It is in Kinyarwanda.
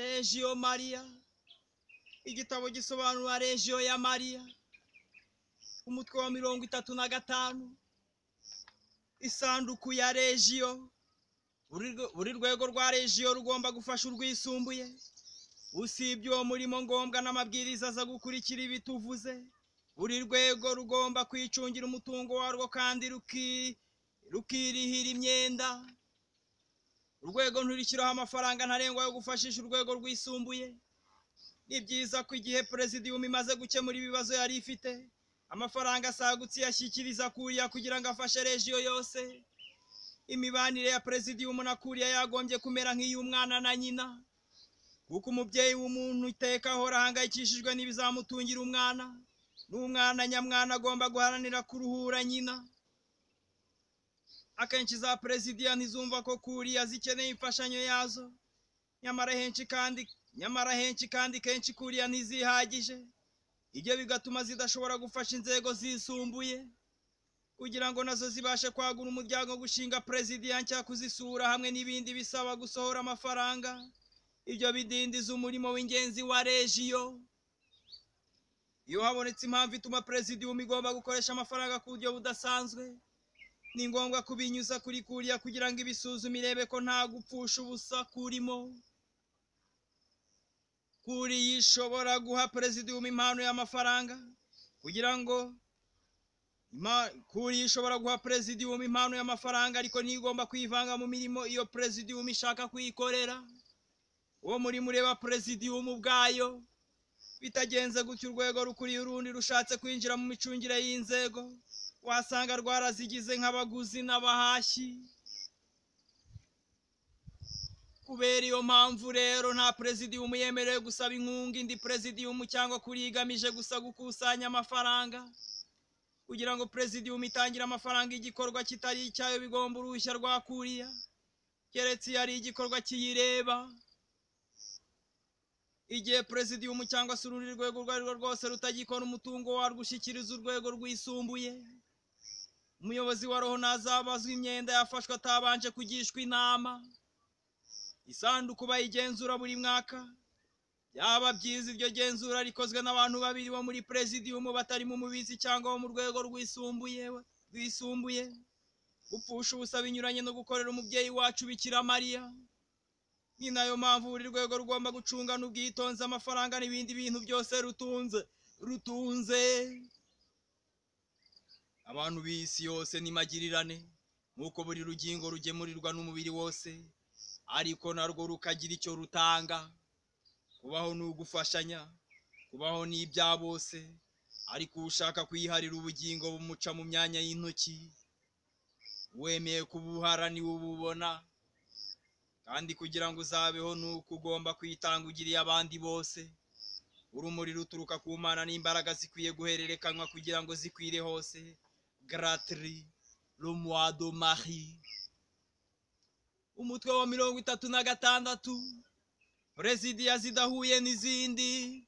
Regio Maria, igitabo gisobanura Regio ya Maria, umutwe wa 35, isanduku ya Regio. Buri rwego rwa Regio rugomba gufasha urwisumbuye, usibye uwo murimo ngombwa n'amabwiriza aza gukurikira ibituvuze. Buri rwego rugomba kwicungira umutungo warwo kandi rukirihira imyenda. Urwego nturikiraho amafaranga ntarengwa yo gufashisha urwego rwisumbuye. Ni byiza ko igihe Presidium imaze gukemura ibibazo yari ifite, amafaranga asagutse yashyikiriza Kuriya kugira ngo afashe Regio yose. Imibanire ya Presidium na Kuriya yagombye kumera nk'iy'umwana na nyina, kuko umubyeyi w'umuntu iteka ahora ahangayikishijwe n'ibizamutungira umwana, n'umwana nyamwana agomba guharanira kuruhura nyina. Akenshi za Presidium ntizumva ko Kuriya zikeneye imfashanyo yazo, nyamara henshi kandi kenshi Kuriya ntizihagije. Ibyo bigatuma zidashobora gufasha inzego zisumbuye kugira ngo nazo zibashe kwagura umuryango, gushinga Presidium cyangwa kuzisura, hamwe n'ibindi bisaba gusohora amafaranga. Ibyo bidindiza umurimo w'ingenzi wa Regio. Iyo habonetse impamvu ituma Presidium igomba gukoresha amafaranga ku buryo budasanzwe, ni ngombwa kubinyuza kuri Kuriya kugira ngo ibisuzume irebe ko nta gupfusha ubusa kurimo. Kuriya ishobora guha Presidium impano y'amafaranga ariko ntigomba kwivanga mu mirimo iyo Presidium ishaka kuyikorera. Uwo muri mureba Presidium ubwayo. Bitagenze gutyo urwego rukuriye urundi rushatse kwinjira mu micungire y'inzego, wasanga rwarazigize nk'abaguzi n'abahashyi. Kubera iyo mpamvu rero nta Presidium yemerewe gusaba inkunga indi Presidium cyangwa Kuriya igamije gusa gukusanya amafaranga. Kugira ngo Presidium itangire amafaranga igikorwa kitari icyayo bigomba uruhushya rwa Kuriya, keretse iyo ari igikorwa kiyireba. Igihe Presidium cyangwa se urundi rwego urwo ari rwo rwose rutagikora umutungo warwo ushyikiriza urwego rwisumbuye, umuyobozi wa roho ntazabazwa imyenda yafashwe atabanje kugishwa inama. Isanduku bayigenzura buri mwaka. Byaba byiza iryo genzura rikozwe n'abantu babiri bo muri Presidium batari mu mubizi cyangwa bo mu rwego rwisumbuye. Gupfusha ubusa binyuranye no gukorera umubyeyi wacu Bikira Mariya. Ni nayo mpamvu buri rwego rugomba gucungana ubwitonzi amafaranga n'ibindi bintu byose rutunze. Abantu b'isi yose ni magirirane, nk'uko buri rugingo rugemurirwa n'umubiri wose, ariko narwo rukagira icyo rutanga. Kubaho ni ugufashanya, kubaho ni ibya bose, ariko ushaka kwiharira ubugingo bumuca mu myanya y'intoki. Wemeye kubuhara ni ububona, kandi kugira ngo uzabeho ni uko ugomba kwitanga ugiriye abandi bose. Urumuri ruturuka ku Mana n'imbaraga zikwiye guhererekanywa kugira ngo zikwire hose. Gratri, le mois de Marie. Umutwe wa 36, Presidium zidahuye n'izindi.